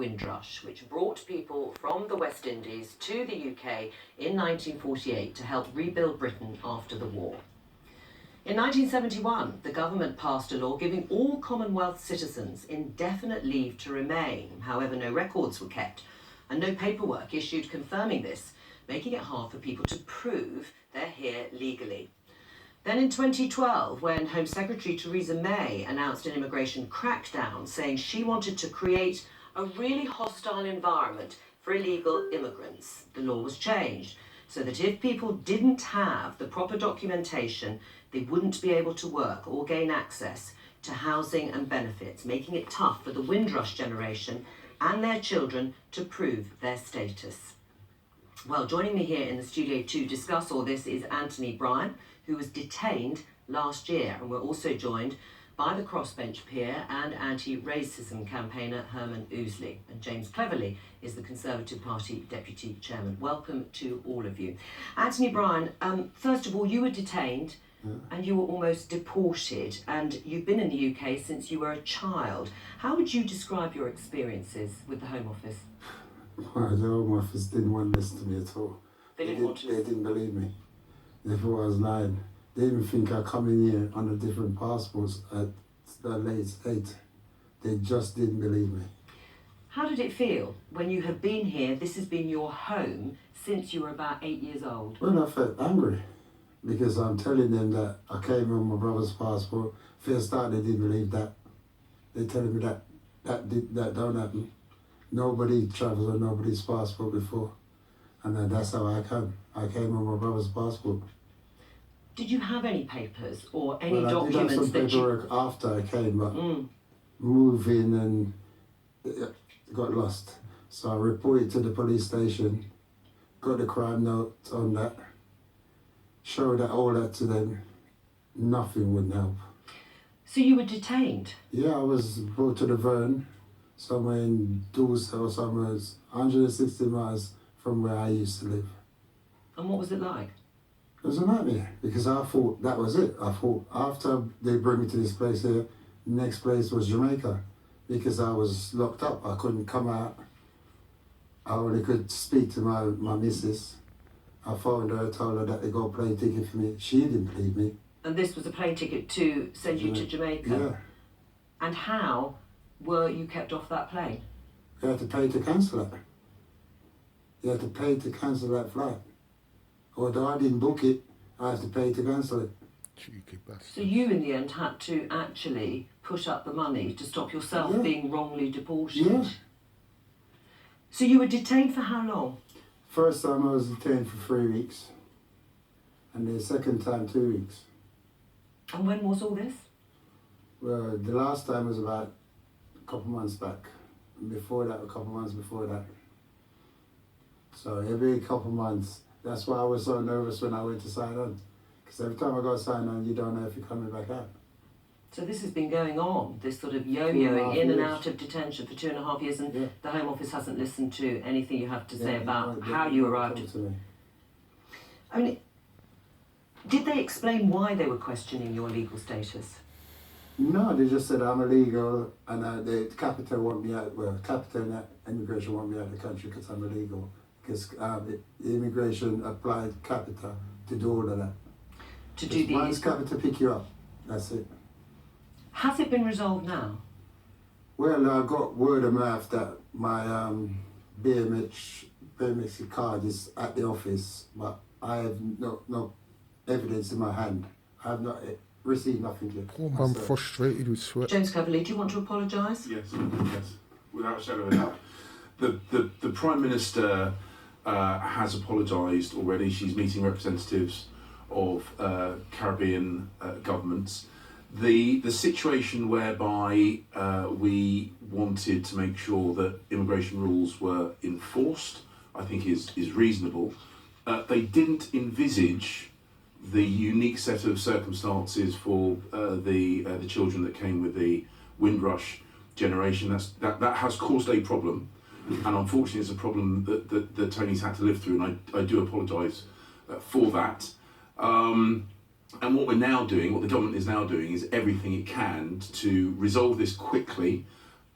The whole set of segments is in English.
Windrush, which brought people from the West Indies to the UK in 1948 to help rebuild Britain after the war. In 1971, the government passed a law giving all Commonwealth citizens indefinite leave to remain. However, no records were kept and no paperwork issued confirming this, making it hard for people to prove they're here legally. Then in 2012, when Home Secretary Theresa May announced an immigration crackdown, saying she wanted to create a really hostile environment for illegal immigrants, the law was changed so that if people didn't have the proper documentation, they wouldn't be able to work or gain access to housing and benefits, making it tough for the Windrush generation and their children to prove their status. Well, joining me here in the studio to discuss all this is Anthony Bryan, who was detained last year, and we're also joined by the crossbench peer and anti-racism campaigner Herman Ousley. And James Cleverly is the Conservative Party Deputy Chairman. Welcome to all of you. Anthony Bryan, first of all, you were detained and you were almost deported, and you've been in the UK since you were a child. How would you describe your experiences with the Home Office? Well, the Home Office didn't want to listen to me at all. They didn't believe me. They thought I was lying. They didn't think I come in here under different passports at the late age. They just didn't believe me. How did it feel when you have been here? This has been your home since you were about 8 years old. Well, I felt angry because I'm telling them that I came on my brother's passport. First start, they didn't believe that. They're telling me that don't happen. Nobody travels on nobody's passport before. And that's how I came. I came on my brother's passport. Did you have any papers or any documents? I did have some paperwork after I came, but moving and it got lost. So I reported to the police station, got the crime note on that, showed all that to them. Nothing would help. So you were detained? Yeah, I was brought to the Verne, somewhere in Dulce or somewhere 160 miles from where I used to live. And what was it like? It was a nightmare because I thought that was it. I thought after they bring me to this place here, next place was Jamaica because I was locked up. I couldn't come out. I only could speak to my missus. I phoned her, told her that they got a plane ticket for me. She didn't believe me. And this was a plane ticket to send you to Jamaica? Yeah. And how were you kept off that plane? You had to pay to cancel it. You had to pay to cancel that flight. Although I didn't book it, I had to pay to cancel it. So you, in the end, had to actually put up the money to stop yourself being wrongly deported? Yeah. So you were detained for how long? First time I was detained for 3 weeks. And the second time 2 weeks. And when was all this? Well, the last time was about a couple months back. And before that, a couple months before that. So every couple months, that's why I was so nervous when I went to sign on. Because every time I go sign on, you don't know if you're coming back out. So this has been going on, this sort of yo-yoing in and out of detention for 2.5 years, and the Home Office hasn't listened to anything you have to say about how you arrived. I mean, did they explain why they were questioning your legal status? No, they just said I'm illegal, and the capital want me out. Well, capital and immigration want me out of the country because I'm illegal. Because the immigration applied capita to do all of that. To do the... Mine's capita pick you up. That's it. Has it been resolved now? Well, I got word of mouth that my BMX card is at the office, but I have no evidence in my hand. I have not received nothing yet. I'm frustrated with sweat. James Cleverly, do you want to apologise? Yes, without a shadow of a doubt. The Prime Minister has apologised already. She's meeting representatives of Caribbean governments. The situation whereby we wanted to make sure that immigration rules were enforced, I think is reasonable. They didn't envisage the unique set of circumstances for the children that came with the Windrush generation. That has caused a problem. And unfortunately, it's a problem that Tony's had to live through, and I do apologise for that. And what we're now doing, what the government is now doing, is everything it can to resolve this quickly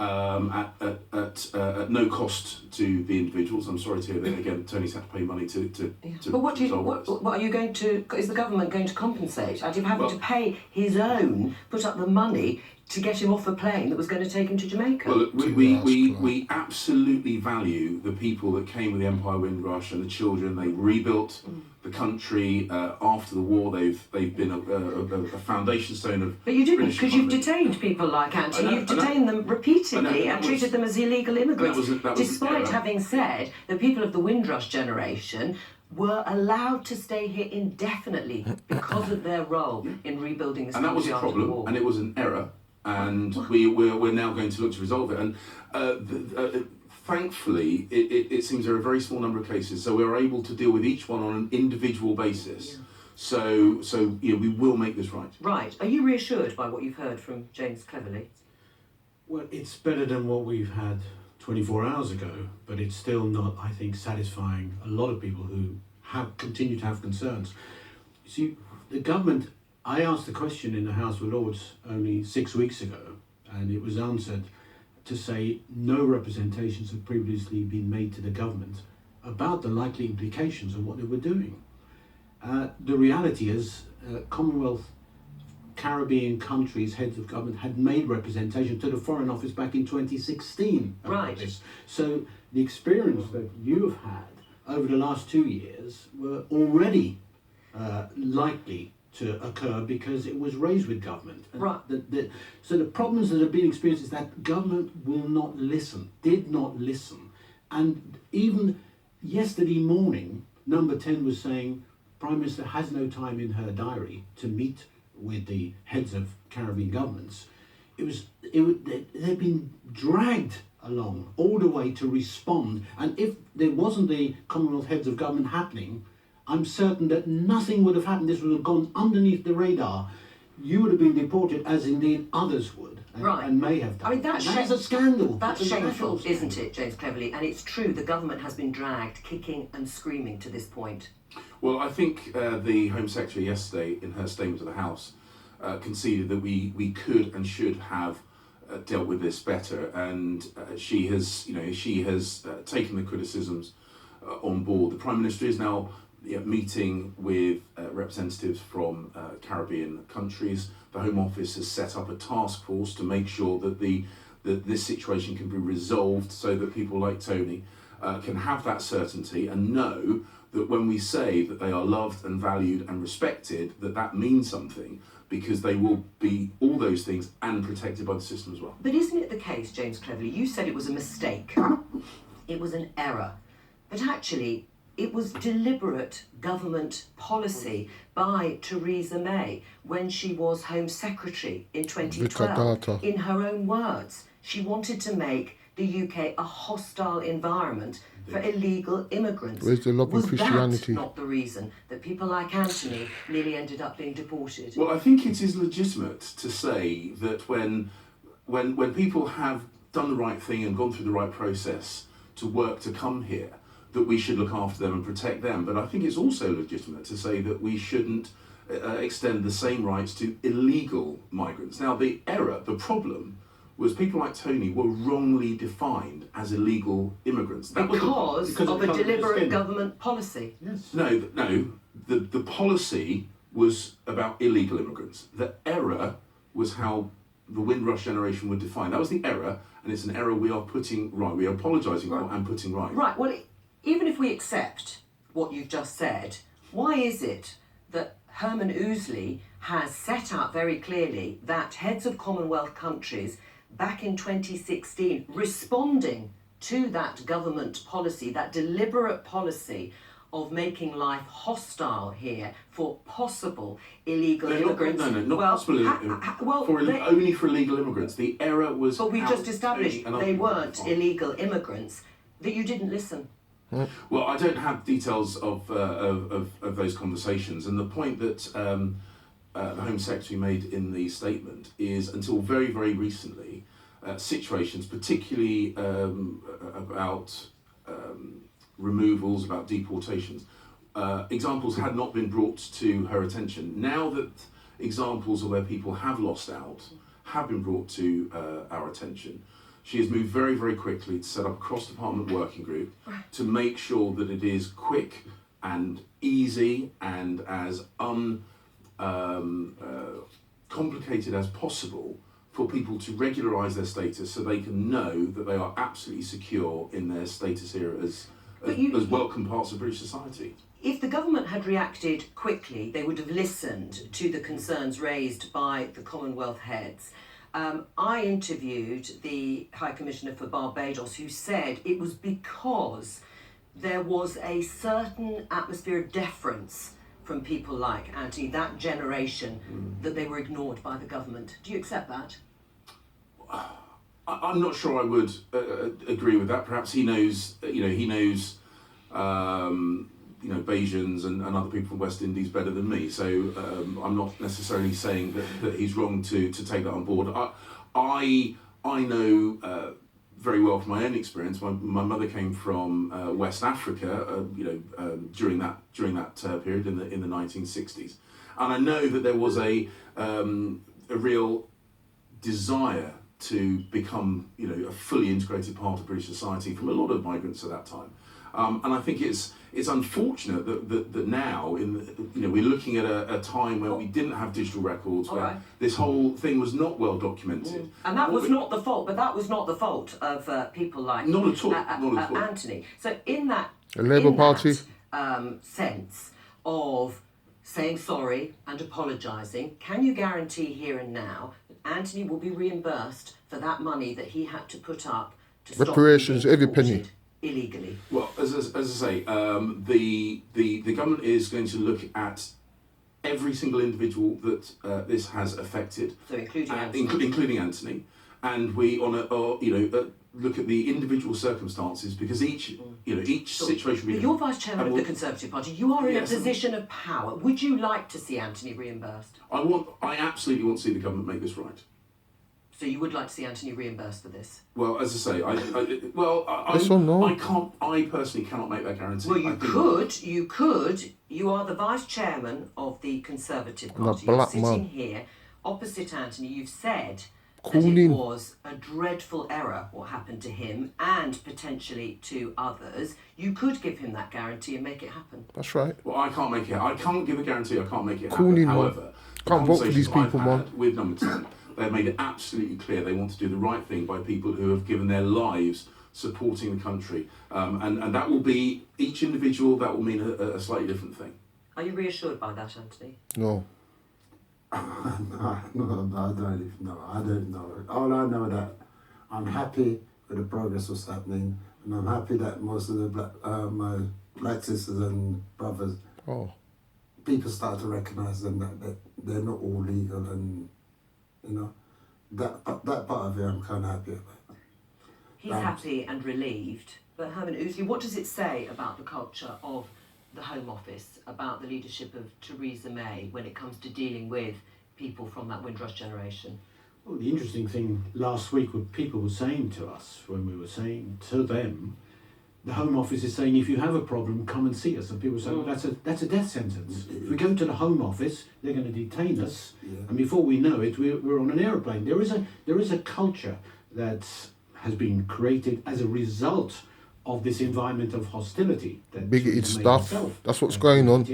at no cost to the individuals. I'm sorry to hear that again. Tony's had to pay money to But what are you going to? Is the government going to compensate? Are you having to pay his own, put up the money to get him off a plane that was going to take him to Jamaica? Well, we absolutely value the people that came with the Empire Windrush and the children. They rebuilt the country after the war. They've been a foundation stone of. But you didn't, British because you've economy. detained people like Anthony. You've detained them repeatedly and treated them as illegal immigrants, that was despite having said the people of the Windrush generation were allowed to stay here indefinitely because of their role in rebuilding this And that was country a after the problem, war. and it was an error, and we're now going to look to resolve it. And thankfully, it seems there are a very small number of cases, so we're able to deal with each one on an individual basis. Yeah. So we will make this right. Right. Are you reassured by what you've heard from James Cleverly? Well, it's better than what we've had 24 hours ago, but it's still not, I think, satisfying a lot of people who continue to have concerns. You see, the government, I asked the question in the House of Lords only 6 weeks ago, and it was answered to say no representations have previously been made to the government about the likely implications of what they were doing. The reality is, Commonwealth Caribbean countries' heads of government had made representation to the Foreign Office back in 2016 about Right. this. So the experience that you have had over the last 2 years were already likely to occur because it was raised with government. And Right. So the problems that have been experienced is that government will not listen, did not listen. And even yesterday morning, Number 10 was saying Prime Minister has no time in her diary to meet with the heads of Caribbean governments. They've been dragged along all the way to respond, and if there wasn't the Commonwealth heads of government happening, I'm certain that nothing would have happened. This would have gone underneath the radar. You would have been deported, as indeed others would, and may have done. I mean, that's a scandal. That's It's a shameful, national isn't scandal. it, James Cleverly? And it's true, the government has been dragged, kicking and screaming to this point. Well, I think the Home Secretary yesterday, in her statement to the House, conceded that we could and should have dealt with this better, and she has taken the criticisms on board. The Prime Minister is now meeting with representatives from Caribbean countries. The Home Office has set up a task force to make sure that that this situation can be resolved, so that people like Tony can have that certainty and know that when we say that they are loved and valued and respected, that means something, because they will be all those things and protected by the system as well. But isn't it the case, James Cleverly, you said it was a mistake, it was an error, but actually it was deliberate government policy by Theresa May when she was Home Secretary in 2012. In her own words, she wanted to make the UK a hostile environment for illegal immigrants. Where's the love of Was Christianity? that not the reason that people like Anthony nearly ended up being deported? Well, I think it is legitimate to say that when people have done the right thing and gone through the right process to work to come here, that we should look after them and protect them. But I think it's also legitimate to say that we shouldn't extend the same rights to illegal migrants. Now, the problem was people like Tony were wrongly defined as illegal immigrants. Because of a deliberate government policy. Yes. No, the policy was about illegal immigrants. The error was how the Windrush generation were defined. That was the error, and it's an error we are putting right. We are apologising for and putting right. Right, well, even if we accept what you've just said, why is it that Herman Ousley has set out very clearly that heads of Commonwealth countries back in 2016, responding to that government policy, that deliberate policy of making life hostile here for possible illegal immigrants? Not possible. Only for illegal immigrants. The error was. But we've just established Tony, they weren't illegal immigrants, that you didn't listen. Well, I don't have details of those conversations, and the point that the Home Secretary made in the statement is, until very, very recently, situations, particularly about removals, about deportations, examples had not been brought to her attention. Now that examples of where people have lost out have been brought to our attention, She has moved very, very quickly to set up a cross-department working group to make sure that it is quick and easy and as complicated as possible for people to regularise their status so they can know that they are absolutely secure in their status here as welcome parts of British society. If the government had reacted quickly, they would have listened to the concerns raised by the Commonwealth heads. I interviewed the High Commissioner for Barbados, who said it was because there was a certain atmosphere of deference from people like Anthony, that generation, that they were ignored by the government. Do you accept that? I'm not sure I would agree with that. Perhaps he knows, Bajans and other people from West Indies better than me. So I'm not necessarily saying that he's wrong to take that on board. I know very well from my own experience. My mother came from West Africa, during that period in the 1960s, and I know that there was a real desire to become, a fully integrated part of British society from a lot of migrants at that time. And I think it's unfortunate that now we're looking at a time where we didn't have digital records, where this whole thing was not well documented. And that was not the fault, but that was not the fault of people like not at all. Anthony. So in that Labour Party sense of saying sorry and apologising, can you guarantee here and now that Anthony will be reimbursed for that money that he had to put up to stop reparations, being every penny? deported illegally? Well, as I say, the government is going to look at every single individual that this has affected, So including Anthony, and we look at the individual circumstances, because each situation. But you're Vice Chairman of the Conservative Party. You are in a position of power. Would you like to see Anthony reimbursed? I absolutely want to see the government make this right. So you would like to see Anthony reimbursed for this? Well, as I say, I personally cannot make that guarantee. Well, you could. You are the Vice Chairman of the Conservative Party. You're sitting here opposite Anthony. You've said that it was a dreadful error what happened to him and potentially to others. You could give him that guarantee and make it happen. That's right. Well, I can't make it. I can't give a guarantee. I can't make it happen. However, can't vote for these people, man. With Number 10, they've made it absolutely clear they want to do the right thing by people who have given their lives supporting the country, and that will be each individual. That will mean a slightly different thing. Are you reassured by that, Anthony? No. No, I don't even know. I don't know. All I know that I'm happy with the progress that's happening, and I'm happy that most of the my black sisters and brothers, people start to recognise them that they're not all legal, and that part of it I'm kind of happy about. He's happy and relieved. But Herman Ousley, what does it say about the culture of the Home Office, about the leadership of Theresa May when it comes to dealing with people from that Windrush generation? Well, the interesting thing last week, what people were saying to us when we were saying to them, the Home Office is saying, if you have a problem, come and see us. And people say, well, that's a death sentence. If we go to the Home Office, they're going to detain us, and before we know it, we're on an aeroplane. There is a culture that has been created as a result of this environment of hostility. That bigoted stuff. That's what's going on.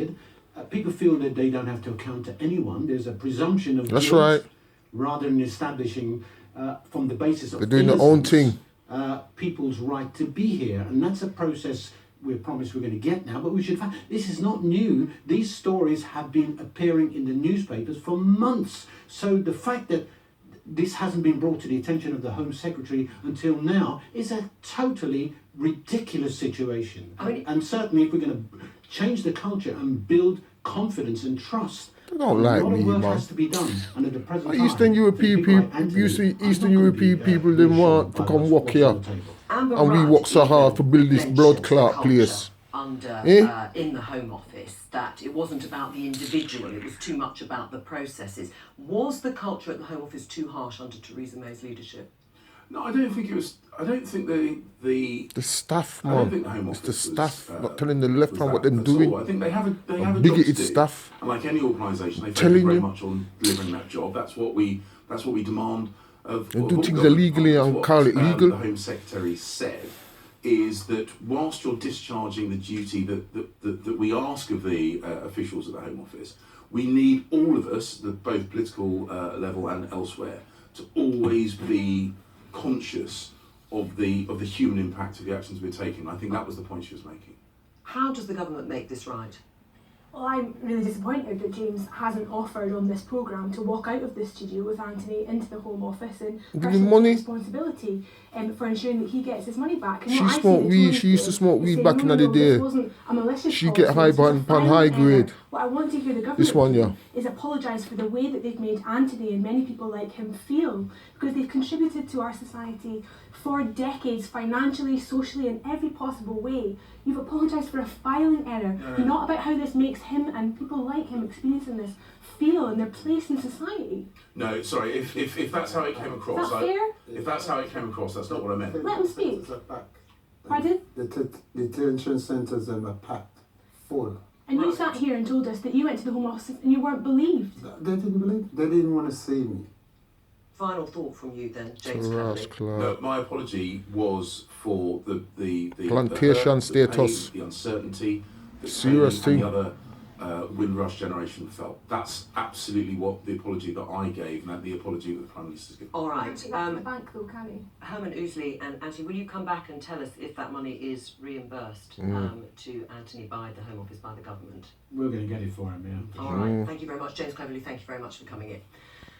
People feel that they don't have to account to anyone. There's a presumption of That's guilt, right. rather than establishing from the basis of They're doing their own thing. People's right to be here, and that's a process we're promised we're going to get now. But we should find this is not new. These stories have been appearing in the newspapers for months. So the fact that this hasn't been brought to the attention of the Home Secretary until now is a totally ridiculous situation. And certainly, if we're going to change the culture and build confidence and trust, They don't like a lot me, of work man. has to be done. And at the present time, Eastern European people, you see, Eastern European people, they want to come walk here, and we work so hard to build this blood clot place. In the Home Office, that it wasn't about the individual, it was too much about the processes. Was the culture at the Home Office too harsh under Theresa May's leadership? No, I don't think it was. I don't think The staff, I don't man. think the Home It's Office the staff was, not telling the left hand what they're at doing. all. I think they have a job to Bigoted do. staff. And like any organisation, they focus Telling very you. much on delivering that job. That's what we demand And do things illegally and call it legal. The Home Secretary said is that whilst you're discharging the duty that we ask of the officials at the Home Office, we need all of us, both political level and elsewhere, to always be conscious of the human impact of the actions we're taking. I think that was the point she was making. How does the government make this right? Well, I'm really disappointed that James hasn't offered on this programme to walk out of the studio with Anthony into the Home Office and give him money. Responsibility for ensuring that he gets his money back. And She what I smoked see the weed. Tories She used to do smoke is weed say, back in the this day. wasn't a malicious She policy, get high this was a on final high error. grade. What I want to hear the government This one, yeah. do is apologise for the way that they've made Anthony and many people like him feel, because they've contributed to our society for decades, financially, socially, in every possible way. You've apologised for a filing error, not about how this makes him and people like him experiencing this feel and their place in society. No, sorry, if that's how it came across, Is that fair? if that's how it came across, that's not what I meant. Let him speak. Pardon? The detention centres are packed full. And you sat here and told us that you went to the Home Office and you weren't believed. They didn't believe. They didn't want to see me. Final thought from you then, James Class, Cleverly. No, my apology was for the Plantation the status. pain, the uncertainty, the Serious pain thing. and the other Windrush generation felt. That's absolutely what the apology that I gave, and the apology that the Prime Minister's given. All right. Can't take that to the bank though, can he? Herman Ousley and Anthony, will you come back and tell us if that money is reimbursed to Anthony by the Home Office, by the government? We're going to get it for him, yeah. All right. Thank you very much, James Cleverly. Thank you very much for coming in.